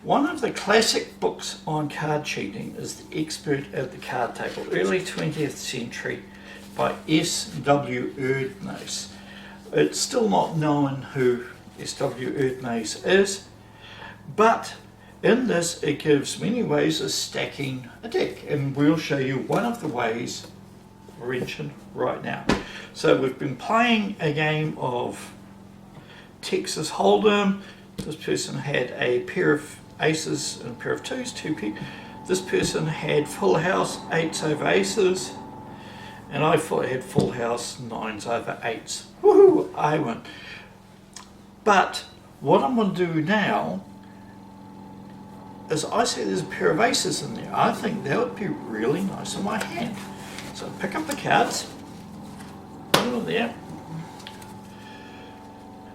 One of the classic books on card cheating is The Expert at the Card Table, early 20th century, by S.W. Erdnase. It's still not known who S.W. Erdnase is, but in this it gives many ways of stacking a deck, and we'll show you one of the ways mentioned right now. So we've been playing a game of Texas Holdem. This person had a pair of aces and a pair of twos, this person had full house, 8s over aces, and I had full house, 9s over 8s. Woohoo, I won. But what I'm going to do now is I see there's a pair of aces in there. I think that would be really nice in my hand. So I pick up the cards, put them there,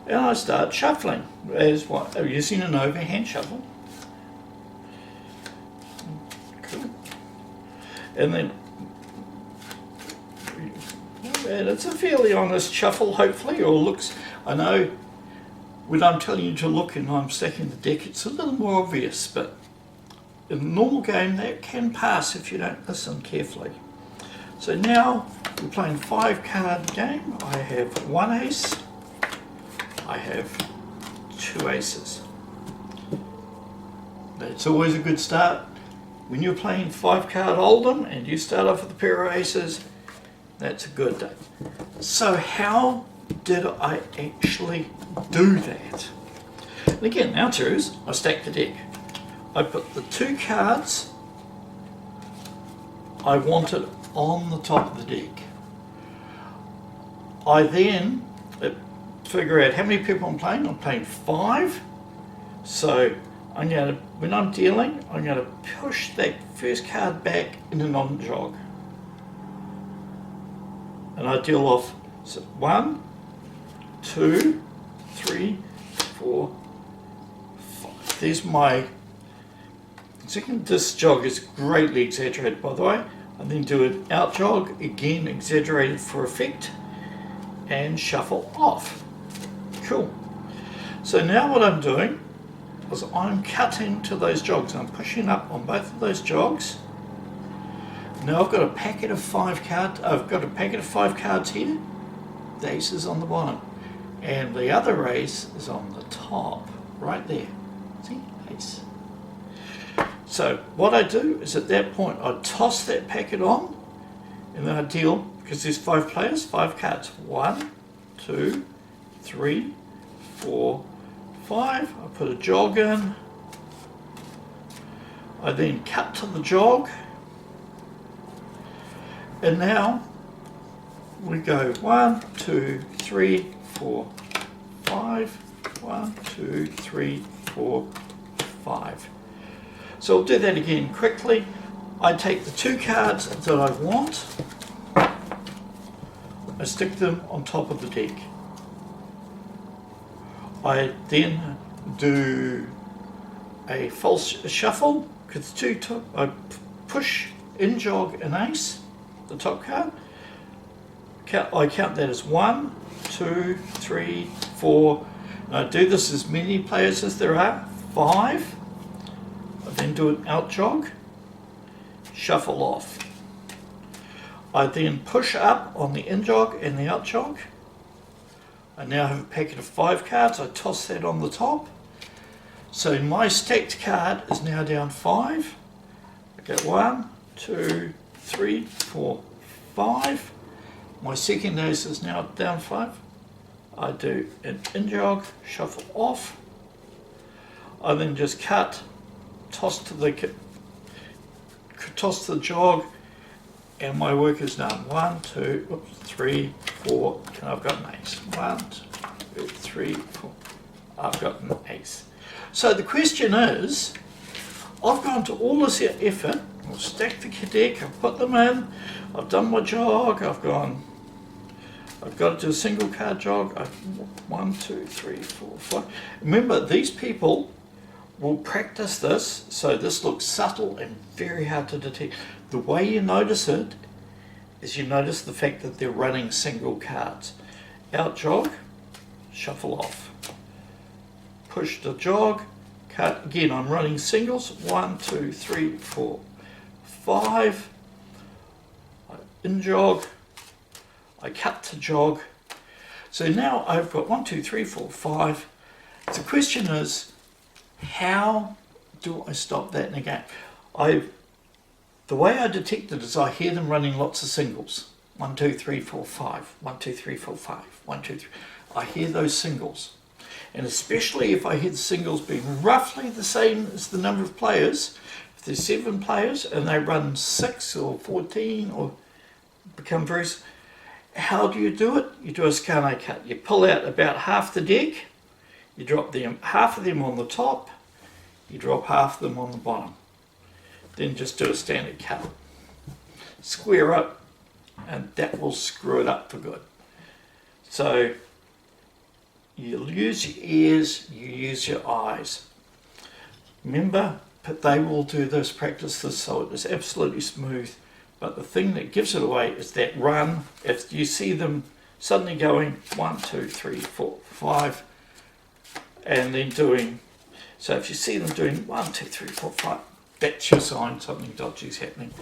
and I start shuffling as what, using an overhand shuffle. Cool. And then, and it's a fairly honest shuffle, hopefully, or looks, I know when I'm telling you to look and I'm stacking the deck, it's a little more obvious, but in a normal game that can pass if you don't listen carefully. So now we're playing 5-card game. I have 1 ace, I have 2 aces. That's always a good start. When you're playing 5-card Hold'em and you start off with a pair of aces, that's a good day. So how did I actually do that? And again, the answer is I stacked the deck. I put the 2 cards I wanted on the top of the deck. I then figure out how many people I'm playing. I'm playing 5. So I'm going to, when I'm dealing, I'm going to push that first card back in a non-jog. And I deal off 1, 2, 3, 4, 5. There's my second. This jog is greatly exaggerated, by the way. I then do an out jog, again exaggerated for effect, and shuffle off. Cool. So now what I'm doing is I'm cutting to those jogs. I'm pushing up on both of those jogs. Now I've got a packet of 5 cards. I've got a packet of 5 cards here. The ace is on the bottom, and the other ace is on the top, right there. See, ace. So what I do is at that point I toss that packet on, and then I deal, because there's 5 players, 5 cards. 1, 2, 3, 4, 5. I put a jog in. I then cut to the jog, and now we go 1, 2, 3, 4, 5. 1, 2, 3, 4, 5. So I'll do that again quickly. I take the 2 cards that I want, I stick them on top of the deck. I then do a false shuffle, because I push in jog an ace, the top card. I count that as 1, 2, 3, 4. And I do this as many players as there are, 5. I then do an out jog, shuffle off. I then push up on the in jog and the out jog. I now have a packet of 5 cards. I toss that on the top. So my stacked card is now down 5. I go 1, 2, 3, 4, 5. My second ace is now down 5. I do an in jog, shuffle off. I then just cut, toss to the jog, and my work is done. 1, 2, 3, 4, and I've got an ace. 1, 2, 3, 4, I've got an ace. So the question is, I've gone to all this effort, I've stacked the deck, I've put them in, I've done my jog, I've got to do a single card jog. 1, 2, 3, 4, 5. Remember, these people will practice this, so this looks subtle and very hard to detect. The way you notice it is you notice the fact that they're running single cards. Out jog, shuffle off. Push the jog, cut. Again, I'm running singles. 1, 2, 3, 4, 5. I in jog. I cut to jog. So now I've got 1, 2, 3, 4, 5. The question is, how do I stop that in a game? The way I detect it is I hear them running lots of singles. 1, 2, 3, 4, 5. 1, 2, 3, 4, 5. 1, 2, 3. I hear those singles. And especially if I hear the singles being roughly the same as the number of players, if there's 7 players and they run 6 or 14 or become very... How do you do it? You do a scarno cut. You pull out about half the deck, you drop them, half of them on the top, you drop half of them on the bottom. Then just do a standard cut. Square up, and that will screw it up for good. So you use your ears, you use your eyes. Remember, they will do this, practice this, so it is absolutely smooth. But the thing that gives it away is that run. If you see them suddenly going 1, 2, 3, 4, 5, and then doing, so if you see them doing 1, 2, 3, 4, 5, that's your sign something dodgy is happening.